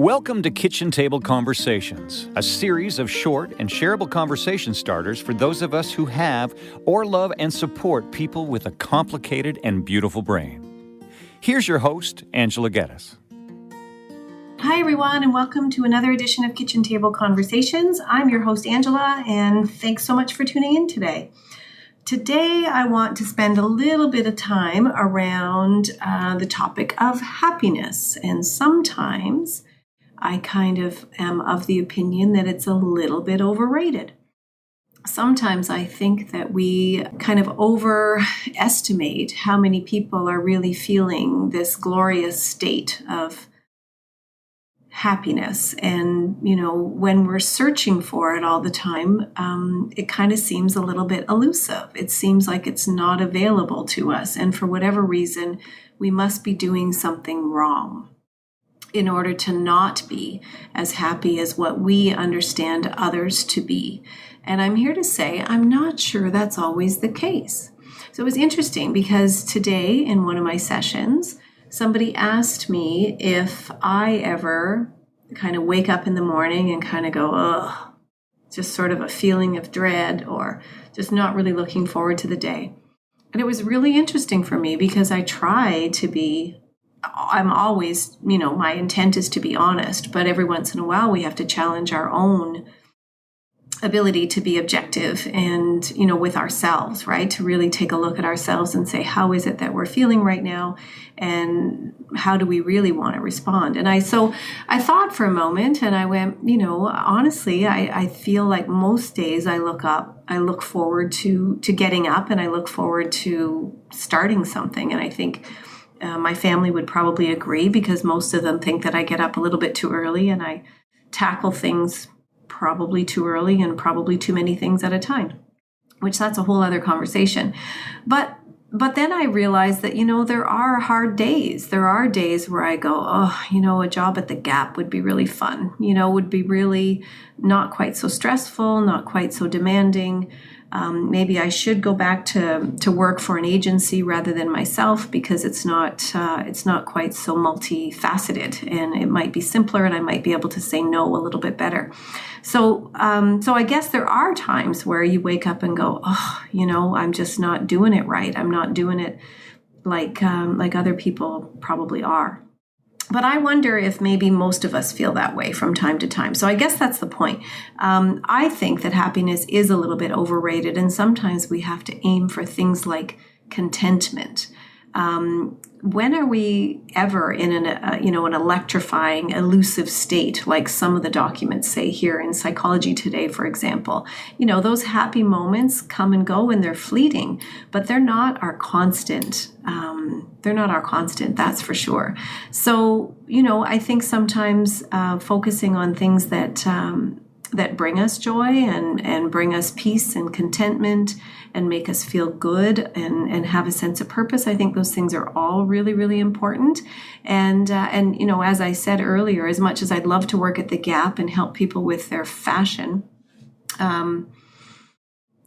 Welcome to Kitchen Table Conversations, a series of short and shareable conversation starters for those of us who have or love and support people with a complicated and beautiful brain. Here's your host, Angela Geddes. Hi, everyone, and welcome to another edition of Kitchen Table Conversations. I'm your host, Angela, and thanks so much for tuning in today. Today, I want to spend a little bit of time around the topic of happiness, and sometimes I kind of am of the opinion that it's a little bit overrated. Sometimes I think that we kind of overestimate how many people are really feeling this glorious state of happiness. And, when we're searching for it all the time, it kind of seems a little bit elusive. It seems like it's not available to us. And for whatever reason, we must be doing something wrong in order to not be as happy as what we understand others to be. And I'm here to say, I'm not sure that's always the case. So it was interesting because today in one of my sessions, somebody asked me if I ever kind of wake up in the morning and kind of go, ugh, just sort of a feeling of dread or just not really looking forward to the day. And it was really interesting for me because I'm always, my intent is to be honest, but every once in a while we have to challenge our own ability to be objective and, with ourselves, right? To really take a look at ourselves and say, how is it that we're feeling right now? And how do we really want to respond? And I thought for a moment and I went, honestly, I feel like most days I look forward to getting up and I look forward to starting something. And I think my family would probably agree because most of them think that I get up a little bit too early and I tackle things probably too early and probably too many things at a time, which that's a whole other conversation. But then I realized that, there are hard days. There are days where I go, a job at the Gap would be really fun, would be really not quite so stressful, not quite so demanding. Maybe I should go back to work for an agency rather than myself because it's not quite so multifaceted and it might be simpler and I might be able to say no a little bit better. So I guess there are times where you wake up and go, I'm just not doing it right. I'm not doing it like other people probably are. But I wonder if maybe most of us feel that way from time to time. So I guess that's the point. I think that happiness is a little bit overrated, and sometimes we have to aim for things like contentment. When are we ever in an electrifying, elusive state, like some of the documents say here in Psychology Today, for example? Those happy moments come and go and they're fleeting, but they're not our constant. That's for sure. So, I think sometimes focusing on things that bring us joy and bring us peace and contentment and make us feel good and have a sense of purpose. I think those things are all really, really important. And as I said earlier, as much as I'd love to work at the Gap and help people with their fashion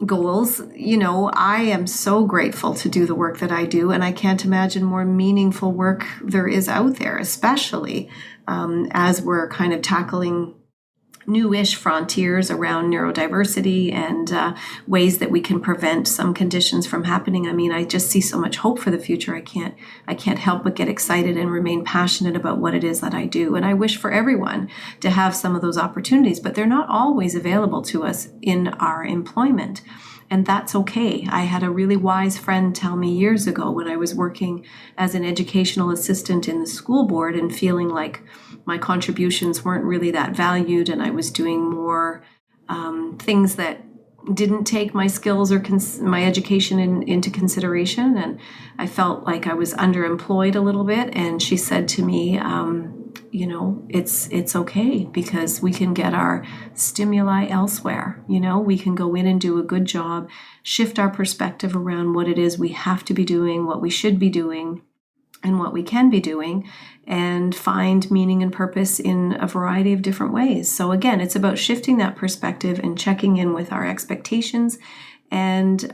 goals, I am so grateful to do the work that I do, and I can't imagine more meaningful work there is out there, especially as we're kind of tackling newish frontiers around neurodiversity and ways that we can prevent some conditions from happening. I mean, I just see so much hope for the future. I can't help but get excited and remain passionate about what it is that I do. And I wish for everyone to have some of those opportunities, but they're not always available to us in our employment. And that's okay. I had a really wise friend tell me years ago when I was working as an educational assistant in the school board and feeling like my contributions weren't really that valued and I was doing more things that didn't take my skills or my education into consideration. And I felt like I was underemployed a little bit. And she said to me, it's okay because we can get our stimuli elsewhere. We can go in and do a good job, shift our perspective around what it is we have to be doing, what we should be doing, and what we can be doing, and find meaning and purpose in a variety of different ways. So again, it's about shifting that perspective and checking in with our expectations and,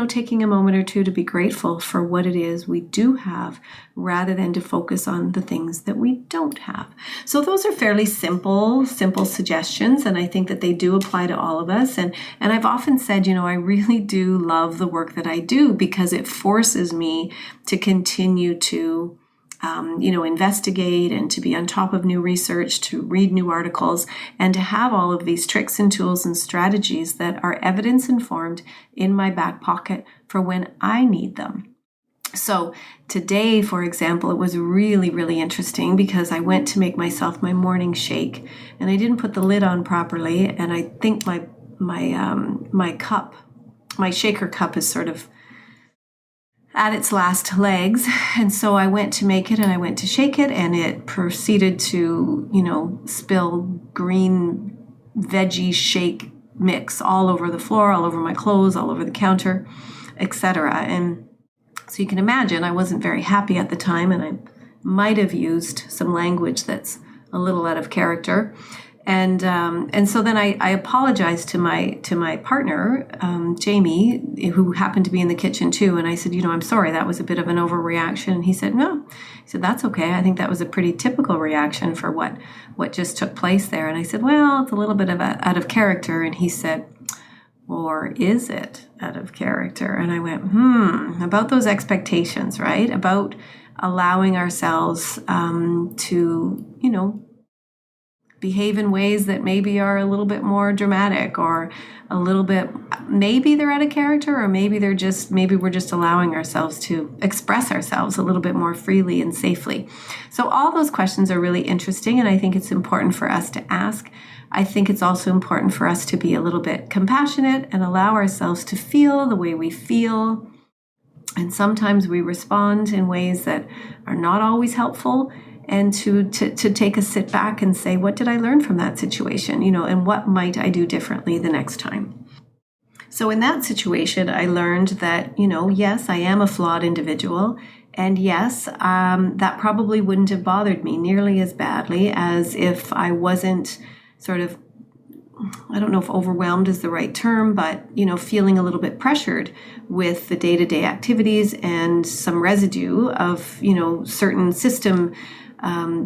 taking a moment or two to be grateful for what it is we do have rather than to focus on the things that we don't have. So those are fairly simple suggestions, and I think that they do apply to all of us. And I've often said, I really do love the work that I do because it forces me to continue to investigate and to be on top of new research, to read new articles, and to have all of these tricks and tools and strategies that are evidence informed in my back pocket for when I need them. So today, for example, it was really, really interesting because I went to make myself my morning shake and I didn't put the lid on properly. And I think my shaker cup is sort of at its last legs. And so I went to make it and I went to shake it and it proceeded to, spill green veggie shake mix all over the floor, all over my clothes, all over the counter, etc. And so you can imagine I wasn't very happy at the time and I might have used some language that's a little out of character. And so then I apologized to my partner, Jamie, who happened to be in the kitchen too. And I said, I'm sorry, that was a bit of an overreaction. And he said, no. He said, that's okay. I think that was a pretty typical reaction for what just took place there. And I said, well, it's a little bit of out of character. And he said, or is it out of character? And I went, about those expectations, right? About allowing ourselves to, behave in ways that maybe are a little bit more dramatic or a little bit, maybe they're out of character, or maybe we're just allowing ourselves to express ourselves a little bit more freely and safely. So all those questions are really interesting, and I think it's important for us to ask. I think it's also important for us to be a little bit compassionate and allow ourselves to feel the way we feel. And sometimes we respond in ways that are not always helpful. And to take a sit back and say, what did I learn from that situation? And what might I do differently the next time? So in that situation, I learned that, yes, I am a flawed individual. And yes, that probably wouldn't have bothered me nearly as badly as if I wasn't sort of, I don't know if overwhelmed is the right term, but, feeling a little bit pressured with the day-to-day activities and some residue of, certain system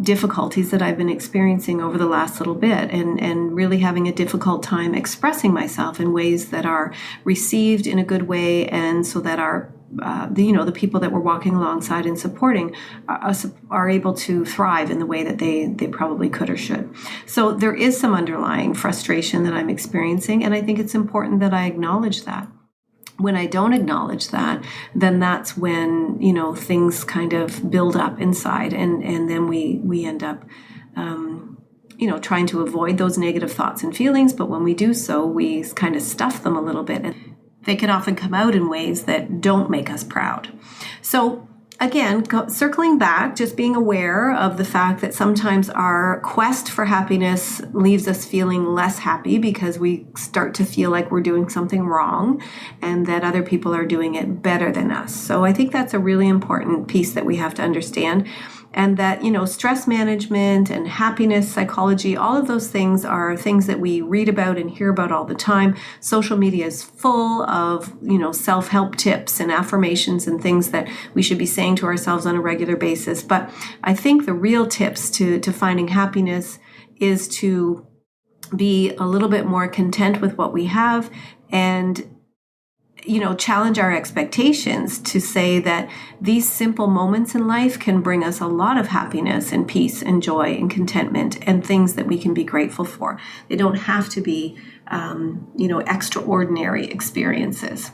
difficulties that I've been experiencing over the last little bit, and really having a difficult time expressing myself in ways that are received in a good way, and so that our the people that we're walking alongside and supporting are able to thrive in the way that they probably could or should. So there is some underlying frustration that I'm experiencing, and I think it's important that I acknowledge that. When I don't acknowledge that, then that's when, things kind of build up inside, and then we end up, trying to avoid those negative thoughts and feelings. But when we do so, we kind of stuff them a little bit, and they can often come out in ways that don't make us proud. So again, circling back, just being aware of the fact that sometimes our quest for happiness leaves us feeling less happy because we start to feel like we're doing something wrong and that other people are doing it better than us. So I think that's a really important piece that we have to understand. And that, stress management and happiness psychology, all of those things are things that we read about and hear about all the time. Social media is full of, self-help tips and affirmations and things that we should be saying to ourselves on a regular basis. But I think the real tips to finding happiness is to be a little bit more content with what we have, and challenge our expectations to say that these simple moments in life can bring us a lot of happiness and peace and joy and contentment and things that we can be grateful for. They don't have to be, extraordinary experiences.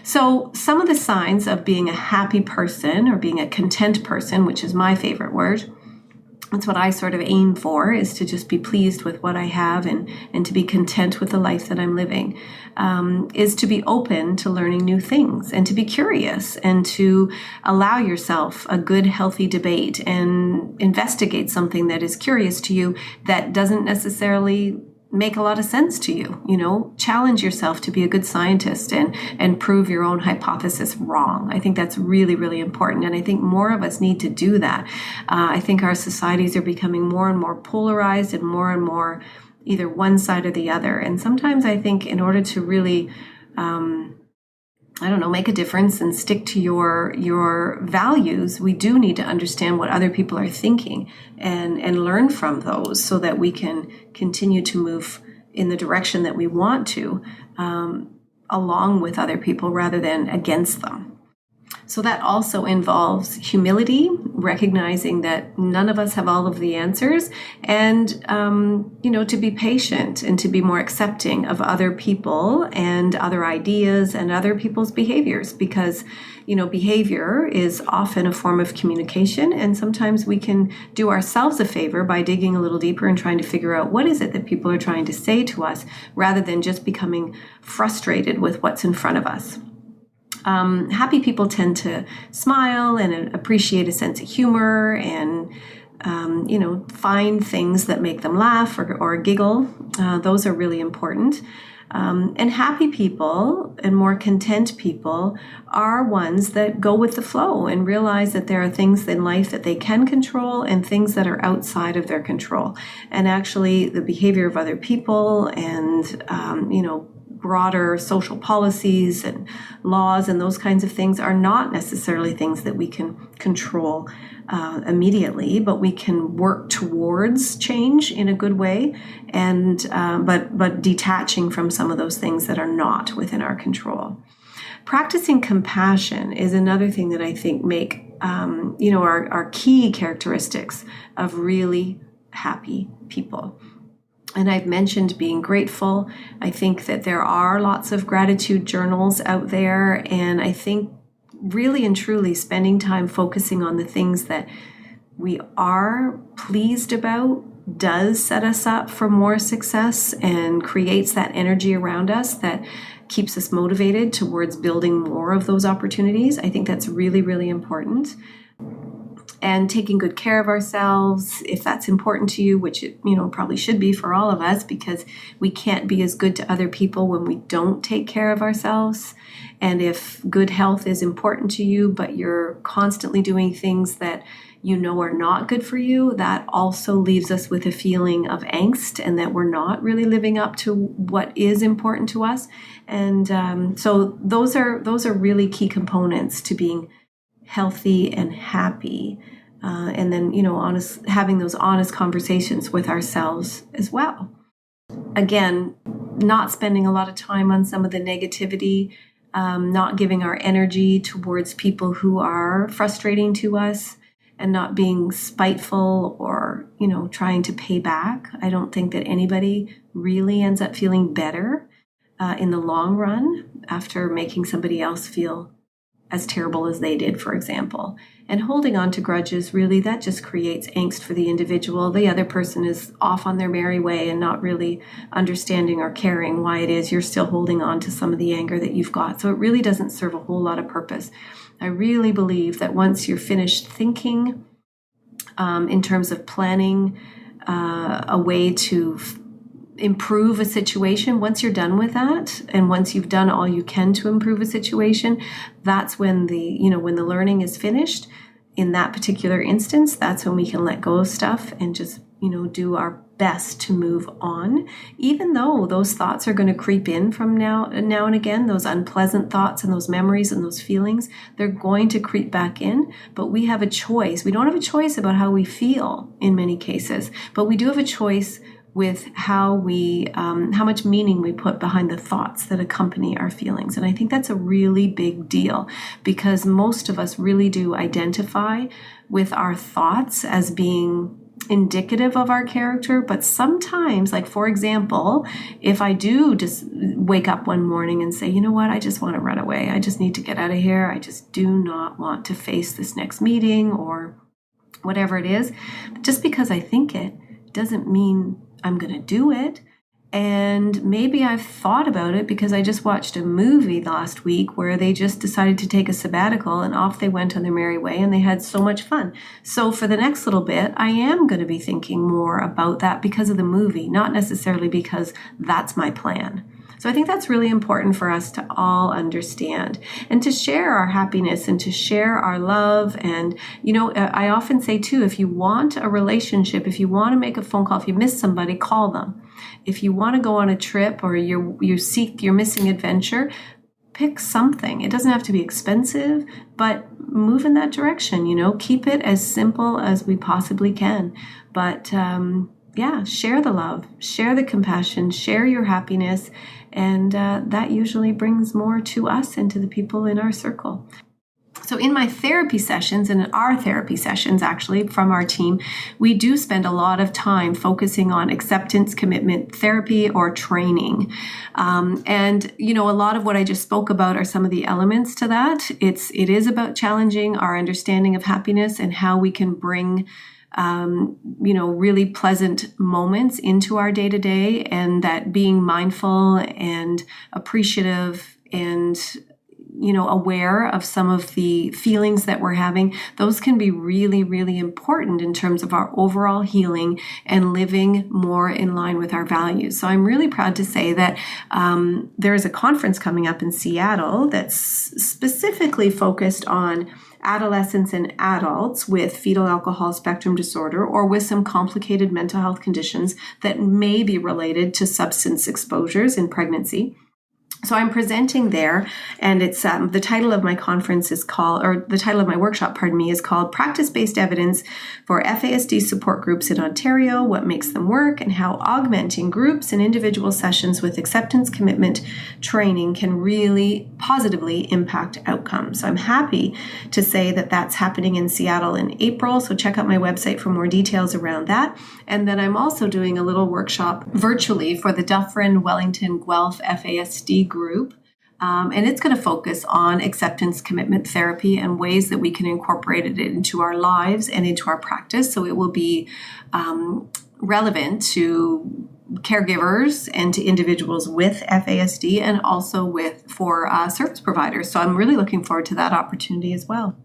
So some of the signs of being a happy person or being a content person, which is my favorite word, that's what I sort of aim for, is to just be pleased with what I have and to be content with the life that I'm living, is to be open to learning new things and to be curious and to allow yourself a good, healthy debate and investigate something that is curious to you that doesn't necessarily make a lot of sense to you. Challenge yourself to be a good scientist and prove your own hypothesis wrong. I think that's really, really important. And I think more of us need to do that. I think our societies are becoming more and more polarized and more either one side or the other. And sometimes I think in order to really I don't know, make a difference and stick to your values, we do need to understand what other people are thinking and learn from those so that we can continue to move in the direction that we want to, along with other people rather than against them. So that also involves humility, recognizing that none of us have all of the answers, and, to be patient and to be more accepting of other people and other ideas and other people's behaviors, because, behavior is often a form of communication, and sometimes we can do ourselves a favor by digging a little deeper and trying to figure out what is it that people are trying to say to us, rather than just becoming frustrated with what's in front of us. Happy people tend to smile and appreciate a sense of humor and, find things that make them laugh or giggle. Those are really important. And happy people and more content people are ones that go with the flow and realize that there are things in life that they can control and things that are outside of their control. And actually the behavior of other people and, broader social policies and laws and those kinds of things are not necessarily things that we can control immediately, but we can work towards change in a good way, and but detaching from some of those things that are not within our control. Practicing compassion is another thing that I think make our key characteristics of really happy people. And I've mentioned being grateful. I think that there are lots of gratitude journals out there. And I think really and truly spending time focusing on the things that we are pleased about does set us up for more success and creates that energy around us that keeps us motivated towards building more of those opportunities. I think that's really, really important. And taking good care of ourselves, if that's important to you, which it probably should be for all of us, because we can't be as good to other people when we don't take care of ourselves. And if good health is important to you, but you're constantly doing things that are not good for you, that also leaves us with a feeling of angst and that we're not really living up to what is important to us. And so those are really key components to being healthy and happy, and then having those honest conversations with ourselves as well. Again, not spending a lot of time on some of the negativity, not giving our energy towards people who are frustrating to us, and not being spiteful or trying to pay back. I don't think that anybody really ends up feeling better in the long run after making somebody else feel as terrible as they did, for example. And holding on to grudges, really, that just creates angst for the individual. The other person is off on their merry way and not really understanding or caring why it is you're still holding on to some of the anger that you've got. So it really doesn't serve a whole lot of purpose. I really believe that once you're finished thinking in terms of planning a way to improve a situation, once you're done with that, and once you've done all you can to improve a situation, that's when when the learning is finished in that particular instance, that's when we can let go of stuff and just do our best to move on, even though those thoughts are going to creep in from now and again. Those unpleasant thoughts and those memories and those feelings, they're going to creep back in, but we have a choice. We don't have a choice about how we feel in many cases, but we do have a choice with how much meaning we put behind the thoughts that accompany our feelings. And I think that's a really big deal, because most of us really do identify with our thoughts as being indicative of our character. But sometimes, like for example, if I do just wake up one morning and say, you know what, I just want to run away. I just need to get out of here. I just do not want to face this next meeting or whatever it is. Just because I think it doesn't mean I'm going to do it. And maybe I've thought about it because I just watched a movie last week where they just decided to take a sabbatical and off they went on their merry way and they had so much fun. So for the next little bit, I am going to be thinking more about that because of the movie, not necessarily because that's my plan. So I think that's really important for us to all understand and to share our happiness and to share our love. And, I often say too, if you want a relationship, if you want to make a phone call, if you miss somebody, call them. If you want to go on a trip or you seek your missing adventure, pick something. It doesn't have to be expensive, but move in that direction, keep it as simple as we possibly can. But share the love, share the compassion, share your happiness. And that usually brings more to us and to the people in our circle. So in my therapy sessions, and in our therapy sessions actually from our team, we do spend a lot of time focusing on acceptance commitment therapy or training. And a lot of what I just spoke about are some of the elements to that. It is about challenging our understanding of happiness and how we can bring really pleasant moments into our day-to-day, and that being mindful and appreciative and aware of some of the feelings that we're having, those can be really, really important in terms of our overall healing and living more in line with our values. So I'm really proud to say that there is a conference coming up in Seattle that's specifically focused on adolescents and adults with fetal alcohol spectrum disorder or with some complicated mental health conditions that may be related to substance exposures in pregnancy. So I'm presenting there, and it's the title of my conference is called, or the title of my workshop, is called Practice-Based Evidence for FASD Support Groups in Ontario, What Makes Them Work, and How Augmenting Groups and Individual Sessions with Acceptance Commitment Training Can Really Positively Impact Outcomes. So I'm happy to say that that's happening in Seattle in April, so check out my website for more details around that. And then I'm also doing a little workshop virtually for the Dufferin, Wellington, Guelph FASD group. And it's going to focus on acceptance commitment therapy and ways that we can incorporate it into our lives and into our practice. So it will be relevant to caregivers and to individuals with FASD and also for service providers. So I'm really looking forward to that opportunity as well.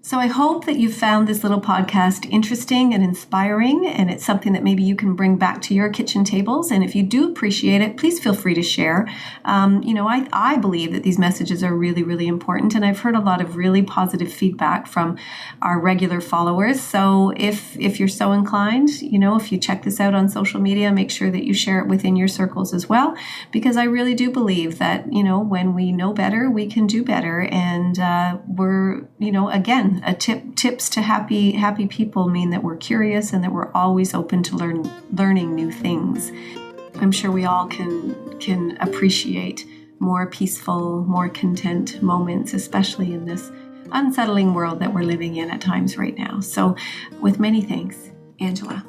So I hope that you found this little podcast interesting and inspiring, and it's something that maybe you can bring back to your kitchen tables. And if you do appreciate it, please feel free to share. I believe that these messages are really, really important, and I've heard a lot of really positive feedback from our regular followers. So if you're so inclined, if you check this out on social media, make sure that you share it within your circles as well, because I really do believe that, when we know better, we can do better. And we're, again, tips to happy people mean that we're curious and that we're always open to learning new things. I'm sure we all can appreciate more peaceful, more content moments, especially in this unsettling world that we're living in at times right now. So with many thanks, Angela.